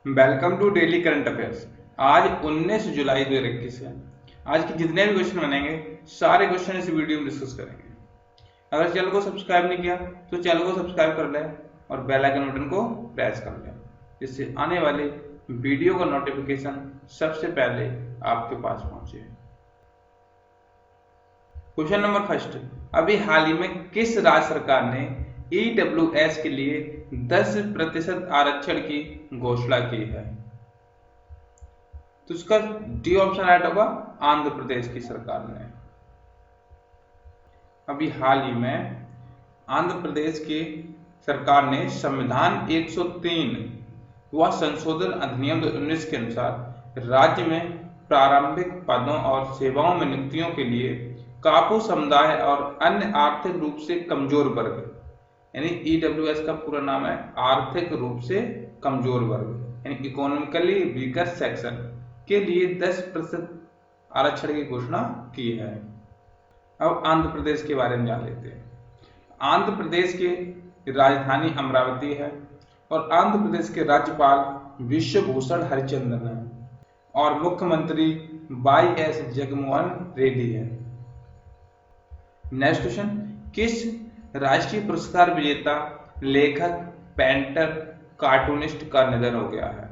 Welcome to daily current affairs. आज 19 जुलाई 2021 है। आज के जितने भी क्वेश्चन बनेंगे सारे क्वेश्चन इस वीडियो में डिस्कस करेंगे। अगर चैनल को सब्सक्राइब नहीं किया तो चैनल को सब्सक्राइब कर लें और बेल आइकन बटन को प्रेस कर लें, जिससे आने वाले वीडियो का नोटिफिकेशन सबसे पहले आपके पास पहुंचे। क्वेश्चन नंबर फर्स्ट, अभी हाल ही में किस राज्य सरकार ने EWS के लिए 10% आरक्षण की घोषणा की है? तो इसका डी ऑप्शन राइट होगा, आंध्र प्रदेश की सरकार ने। अभी हाल ही में आंध्र प्रदेश की सरकार ने संविधान 103 व संशोधन अधिनियम 2019 के अनुसार राज्य में प्रारंभिक पदों और सेवाओं में नियुक्तियों के लिए कापू समुदाय और अन्य आर्थिक रूप से कमजोर वर्ग, यानी EWS का पूरा नाम है आर्थिक रूप से कमजोर वर्ग, यानी इकोनॉमिकली वीकर सेक्शन के लिए 10% आरक्षण की घोषणा की है। अब आंध्र प्रदेश के बारे में जान लेते हैं। आंध्र प्रदेश की राजधानी अमरावती है और आंध्र प्रदेश के राज्यपाल विश्वभूषण हरिचंदन है और मुख्यमंत्री YS जगनमोहन रेड्डी है। नेक्स्ट क्वेश्चन, किस राष्ट्रीय पुरस्कार विजेता लेखक, पेंटर, कार्टूनिस्ट का निधन हो गया है?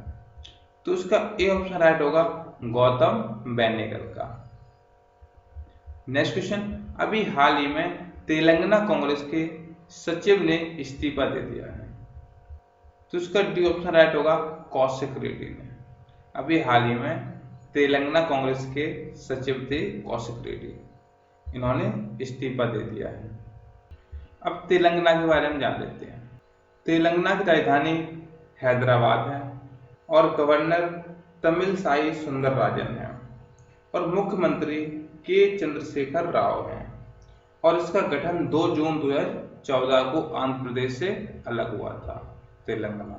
तो इसका ए ऑप्शन राइट होगा, गौतम बेनेगल का। नेक्स्ट क्वेश्चन, अभी हाल ही में तेलंगाना कांग्रेस के सचिव ने इस्तीफा दे दिया है। तो इसका डी ऑप्शन राइट होगा, कौशिक रेड्डी ने। अभी हाल ही में तेलंगाना कांग्रेस के सचिव थे कौशिक रेड्डी, इन्होंने इस्तीफा दे दिया है। अब तेलंगाना के बारे में जान लेते हैं। तेलंगाना की राजधानी हैदराबाद है और गवर्नर तमिलसाई सुंदरराजन है और मुख्यमंत्री के चंद्रशेखर राव हैं और इसका गठन 2 जून 2014 को आंध्र प्रदेश से अलग हुआ था तेलंगाना।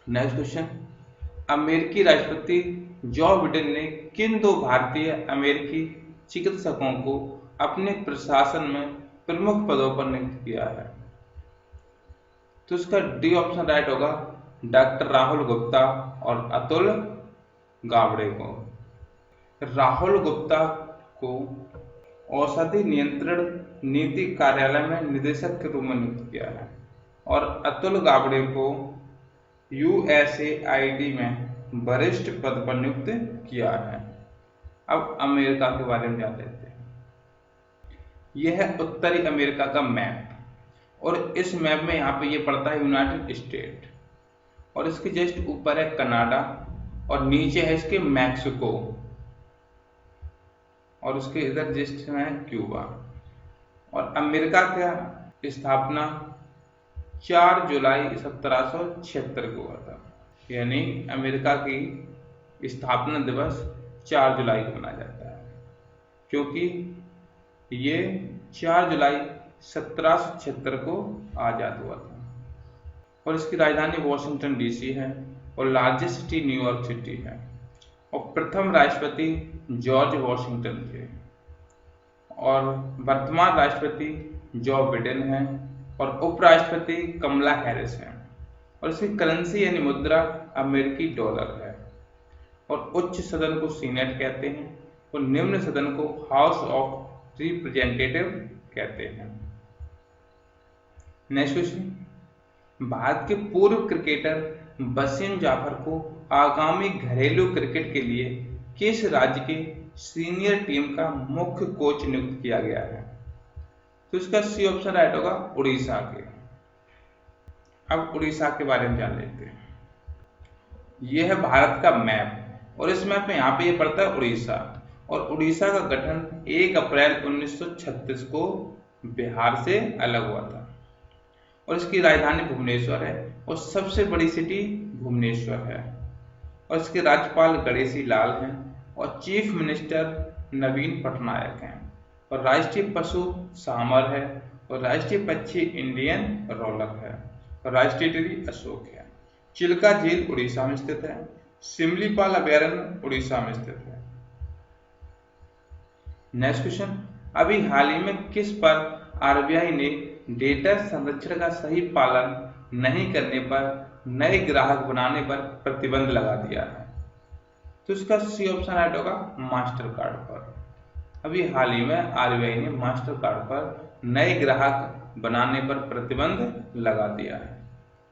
नेक्स्ट क्वेश्चन, अमेरिकी राष्ट्रपति जो बिडेन ने किन 2 भारतीय अमेरिकी चिकित्सकों को अपने प्रशासन में प्रमुख पदों पर नियुक्त किया है? तो इसका डी ऑप्शन राइट होगा, डॉक्टर राहुल गुप्ता और अतुल गावड़े को। राहुल गुप्ता को औषधि नियंत्रण नीति कार्यालय में निदेशक के रूप में नियुक्त किया है और अतुल गावड़े को USAID में वरिष्ठ पद पर नियुक्त किया है। अब अमेरिका के बारे में जान लेते हैं। यह है उत्तरी अमेरिका का मैप और इस मैप में यहाँ पे ये पड़ता है यूनाइटेड स्टेट और इसके जस्ट ऊपर है कनाडा और नीचे है इसके मैक्सिको और उसके इधर जस्ट में है क्यूबा। और अमेरिका का स्थापना 4 जुलाई 1776 को हुआ था, यानी अमेरिका की स्थापना दिवस 4 जुलाई को मनाया जाता है क्योंकि ये 4 जुलाई 1776 को आजाद हुआ था। और इसकी राजधानी वॉशिंगटन DC है और लार्जेस्ट सिटी न्यूयॉर्क सिटी है और प्रथम राष्ट्रपति जॉर्ज वॉशिंगटन थे और वर्तमान राष्ट्रपति जो बिडेन है और उपराष्ट्रपति कमला हैरिस हैं और इसकी करेंसी यानी मुद्रा अमेरिकी डॉलर है और उच्च सदन को सीनेट कहते हैं और निम्न सदन को हाउस ऑफ रिप्रेजेंटेटिव कहते हैं। नेक्स्ट क्वेश्चन, भारत के पूर्व क्रिकेटर वसीम जाफर को आगामी घरेलू क्रिकेट के लिए किस राज्य के सीनियर टीम का मुख्य कोच नियुक्त किया गया है? तो इसका सी ऑप्शन राइट होगा, उड़ीसा के। अब उड़ीसा के बारे में जान लेते हैं। यह है भारत का मैप और इस मैप में यहाँ पे ये पड़ता है उड़ीसा और उड़ीसा का गठन 1 अप्रैल 1936 को बिहार से अलग हुआ था और इसकी राजधानी भुवनेश्वर है और सबसे बड़ी सिटी भुवनेश्वर है और इसके राज्यपाल गणेशी लाल हैं और चीफ मिनिस्टर नवीन पटनायक हैं और राष्ट्रीय पशु सांभर है और राष्ट्रीय पक्षी इंडियन रोलर है और राष्ट्रीय ट्री अशोक है। चिल्का झील उड़ीसा में स्थित है। सिमलीपाल अभयारण्य उड़ीसा में स्थित है। नेक्स्ट क्वेश्चन, अभी हाल ही में किस पर RBI ने डेटा संरक्षण का सही पालन नहीं करने पर नए ग्राहक बनाने पर प्रतिबंध लगा दिया है? तो इसका सी ऑप्शन राइट होगा, मास्टर कार्ड पर। अभी हाल ही में आरबीआई ने मास्टर कार्ड पर नए ग्राहक बनाने पर प्रतिबंध लगा दिया है।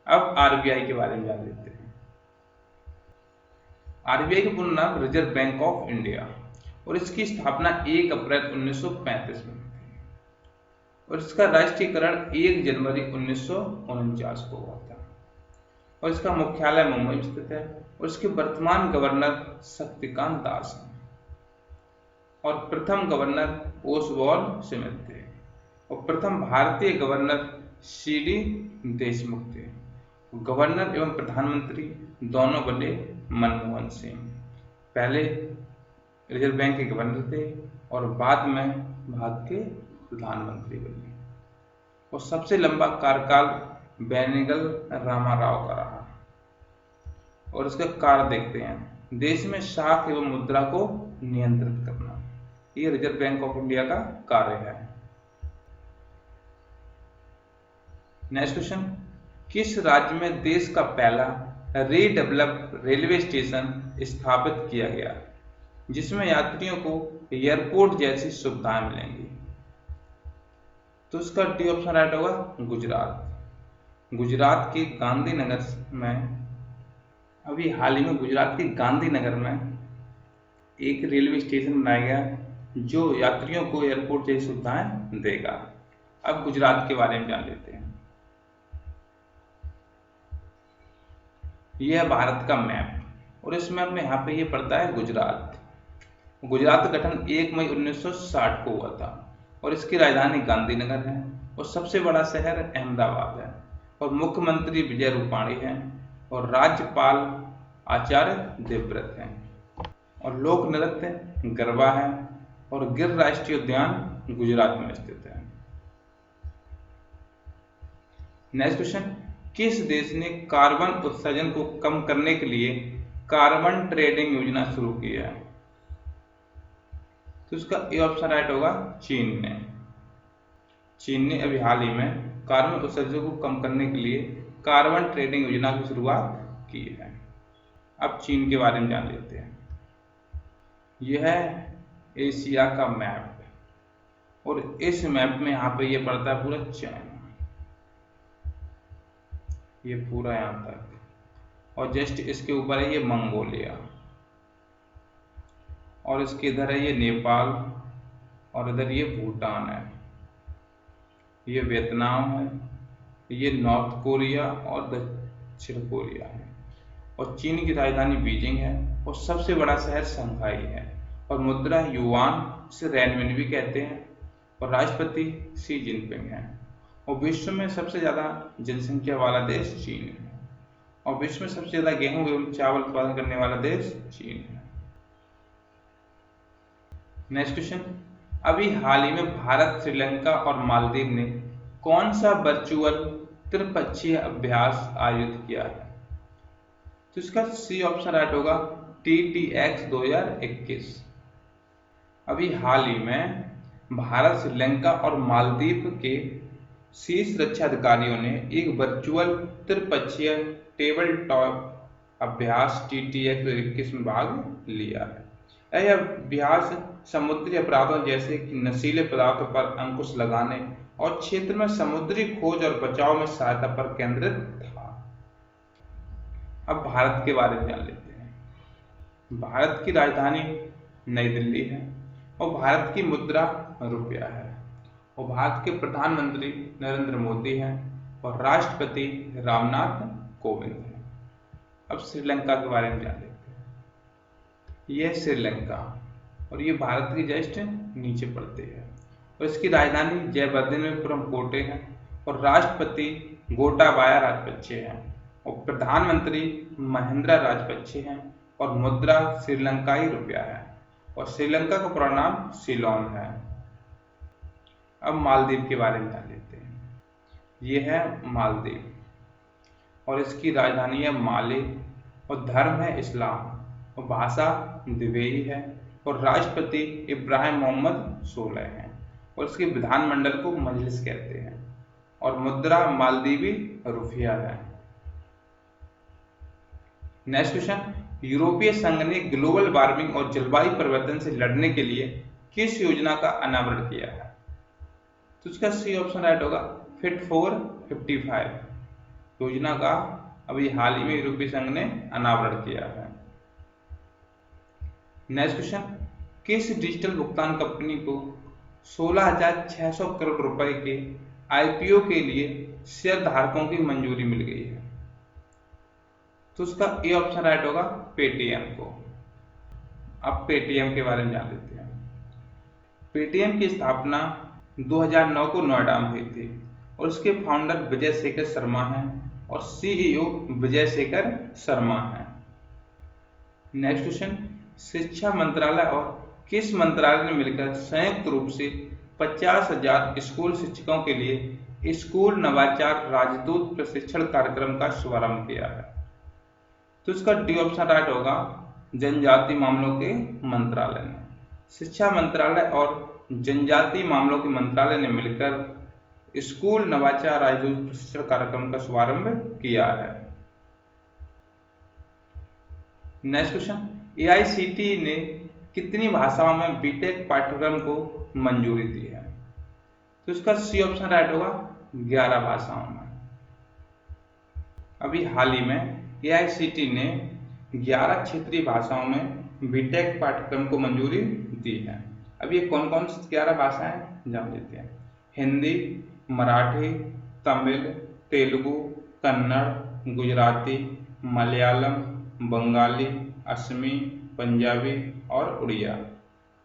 अब आरबीआई के बारे में जान लेते हैं। आरबीआई का पूर्ण नाम रिजर्व बैंक ऑफ इंडिया और इसकी स्थापना 1 अप्रैल 1935 में हुई और इसका राष्ट्रीयकरण 1 जनवरी 1949 को हुआ था और इसका मुख्यालय मुंबई में स्थित है और इसके वर्तमान गवर्नर शक्तिकांत दास हैं और प्रथम गवर्नर ओसवाल स्मिथ थे और प्रथम भारतीय गवर्नर सीडी देशमुख थे। गवर्नर एवं प्रधानमंत्री दोनों बने मनमोहन सिंह। पहले रिजर्व बैंक के गवर्नर थे और बाद में भारत के प्रधानमंत्री बने और सबसे लंबा कार्यकाल बेनेगल रामाराव का रहा। और इसका कार्य देखते हैं, देश में शाख एवं मुद्रा को नियंत्रित करना, ये रिजर्व बैंक ऑफ इंडिया का कार्य है। नेक्स्ट क्वेश्चन, किस राज्य में देश का पहला रीडेवलप रेलवे स्टेशन स्थापित किया गया जिसमें यात्रियों को एयरपोर्ट जैसी सुविधाएं मिलेंगी? तो इसका डी ऑप्शन राइट होगा, गुजरात। गुजरात के गांधीनगर में अभी हाल ही में गुजरात के गांधीनगर में एक रेलवे स्टेशन बनाया गया जो यात्रियों को एयरपोर्ट जैसी सुविधाएं देगा। अब गुजरात के बारे में जान लेते हैं। यह है भारत का मैप और इस मैप में यहाँ पे ये पड़ता है गुजरात। गुजरात का गठन 1 मई 1960 को हुआ था और इसकी राजधानी गांधीनगर है और सबसे बड़ा शहर अहमदाबाद है और मुख्यमंत्री विजय रूपाणी हैं और राज्यपाल आचार्य देवव्रत हैं और लोक नृत्य गरबा है और गिर राष्ट्रीय उद्यान गुजरात में स्थित है। नेक्स्ट क्वेश्चन, किस देश ने कार्बन उत्सर्जन को कम करने के लिए कार्बन ट्रेडिंग योजना शुरू की है? तो इसका ए ऑप्शन राइट होगा, चीन ने। चीन ने अभी हाल ही में कार्बन उत्सर्जन को कम करने के लिए कार्बन ट्रेडिंग योजना की शुरुआत की है। अब चीन के बारे में जान लेते हैं। यह है एशिया का मैप और इस मैप में यहाँ पे ये पड़ता है पूरा चाइना, ये पूरा यहाँ तक और जस्ट इसके ऊपर है ये मंगोलिया और इसके इधर है ये नेपाल और इधर ये भूटान है, ये वियतनाम है, ये नॉर्थ कोरिया और दक्षिण कोरिया है और चीन की राजधानी बीजिंग है और सबसे बड़ा शहर शंघाई है और मुद्रा युआन, से रेनमिन भी कहते हैं और राष्ट्रपति शी जिनपिंग है और विश्व में सबसे ज्यादा जनसंख्या वाला देश चीन है और विश्व में सबसे ज्यादा गेहूं एवं चावल उत्पादन करने वाला देश चीन है। नेक्स्ट क्वेश्चन, अभी हाल ही में भारत, श्रीलंका और मालदीव ने कौन सा वर्चुअल त्रिपक्षीय अभ्यास आयोजित किया है? तो इसका सी ऑप्शन राइट होगा, TTX 2021। अभी हाल ही में भारत, श्रीलंका और मालदीव के शीर्ष रक्षा अधिकारियों ने एक वर्चुअल त्रिपक्षीय टेबल टॉप अभ्यास TTX 2021 में भाग लिया है। यह अभ्यास समुद्री अपराधों जैसे कि नशीले पदार्थों पर अंकुश लगाने और क्षेत्र में समुद्री खोज और बचाव में सहायता पर केंद्रित था। अब भारत के बारे में जान लेते हैं। भारत की राजधानी नई दिल्ली है और भारत की मुद्रा रुपया है और भारत के प्रधानमंत्री नरेंद्र मोदी हैं और राष्ट्रपति रामनाथ कोविंद हैं। अब श्रीलंका के बारे में जान लेते हैं। यह श्रीलंका और ये भारत की जस्ट नीचे पड़ती है और इसकी राजधानी जयवर्धनेपुरम कोटे है और राष्ट्रपति गोटाबाया राजपक्षे हैं और प्रधानमंत्री महिंद्रा राजपक्षे हैं और मुद्रा श्रीलंकाई रुपया है और श्रीलंका का पूरा नाम सिलोन है। अब मालदीव के बारे में जान लेते हैं। यह है मालदीव और इसकी राजधानी है माले और धर्म है इस्लाम और भाषा दिवेही है और राष्ट्रपति इब्राहिम मोहम्मद सोलह हैं और इसके विधानमंडल को मजलिस कहते हैं और मुद्रा मालदीवी रुपया है। नेक्स्ट क्वेश्चन, यूरोपीय संघ ने ग्लोबल वार्मिंग और जलवायु परिवर्तन से लड़ने के लिए किस योजना का अनावरण किया है? तो इसका सी ऑप्शन राइट होगा, फिट फॉर 55 योजना का अभी हाल ही में यूरोपीय संघ ने अनावरण किया है। नेक्स्ट क्वेश्चन, किस डिजिटल भुगतान कंपनी को 16,600 करोड़ रुपए के आईपीओ के लिए शेयर धारकों की मंजूरी मिल गई है? तो उसका ए ऑप्शन राइट होगा, पेटीएम को। अब पेटीएम के बारे में जान लेते हैं। पेटीएम की स्थापना 2009 को नोएडा में हुई थी और उसके फाउंडर विजय शेखर शर्मा हैं और सीईओ विजय शेखर शर्मा हैं। नेक्स्ट क्वेश्चन, शिक्षा मंत्रालय और किस मंत्रालय ने मिलकर संयुक्त रूप से 50,000 स्कूल शिक्षकों के लिए स्कूल नवाचार राजदूत प्रशिक्षण कार्यक्रम का शुभारंभ किया है? तो इसका डी ऑप्शन राइट होगा, जनजातीय मामलों के मंत्रालय ने। शिक्षा मंत्रालय और जनजातीय मामलों के मंत्रालय ने मिलकर स्कूल नवाचार राजदूत प्रशिक्षण कार्यक्रम का शुभारंभ किया है। नेक्स्ट क्वेश्चन, एआईसीटीई ने कितनी भाषाओं में बीटेक पाठ्यक्रम को मंजूरी दी है? तो इसका सी ऑप्शन राइट होगा, 11 भाषाओं में। अभी हाल ही में एआईसीटीई ने 11 क्षेत्रीय भाषाओं में बीटेक पाठ्यक्रम को मंजूरी दी है। अब ये कौन कौन सी 11 भाषाएं जान लेते हैं। हिंदी, मराठी, तमिल, तेलुगु, कन्नड़, गुजराती, मलयालम, बंगाली, असमी, पंजाबी और उड़िया,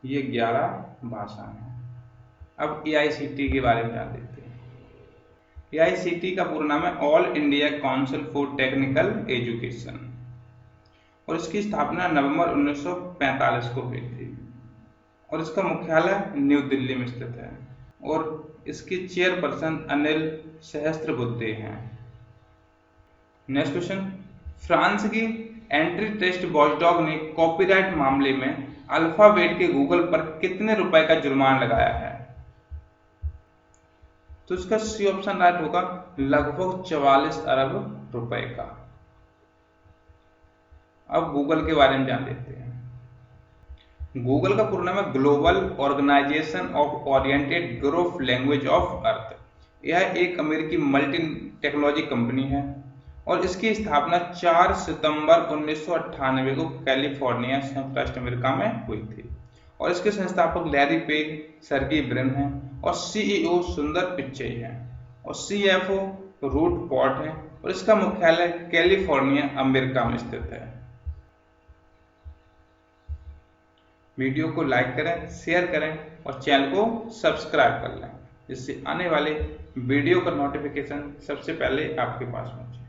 ये 11 भाषाएं हैं। अब एआईसीटीई के बारे में जान लेते हैं। एआईसीटीई का पूरा नाम है all India council for technical education और इसकी स्थापना नवंबर 1945 को हुई थी और इसका मुख्यालय न्यू दिल्ली में स्थित है और इसके चेयरपर्सन अनिल सहस्त्रबुद्धे हैं। नेक्स्ट क्वेश्चन, फ्रांस की एंट्री टेस्ट वॉचडॉग ने कॉपीराइट मामले में अल्फाबेट के गूगल पर कितने रुपए का जुर्माना लगाया है? तो इसका सी ऑप्शन राइट होगा, लगभग 44 अरब रुपए का। अब गूगल के बारे में जान लेते हैं। गूगल का पूरा नाम है global organization of oriented group language of earth. यह एक अमेरिकी मल्टी टेक्नोलॉजी कंपनी है और इसकी स्थापना 4 सितंबर 1998 को कैलिफोर्निया, संयुक्त राष्ट्र अमेरिका में हुई थी और इसके संस्थापक लैरी पेज, सर्गी ब्रिन हैं और सीईओ सुंदर पिच्चई हैं और सीएफओ रूट पॉट हैं और इसका मुख्यालय कैलिफोर्निया, अमेरिका में स्थित है। वीडियो को लाइक करें, शेयर करें और चैनल को सब्सक्राइब कर लें जिससे आने वाले वीडियो का नोटिफिकेशन सबसे पहले आपके पास पहुंचे।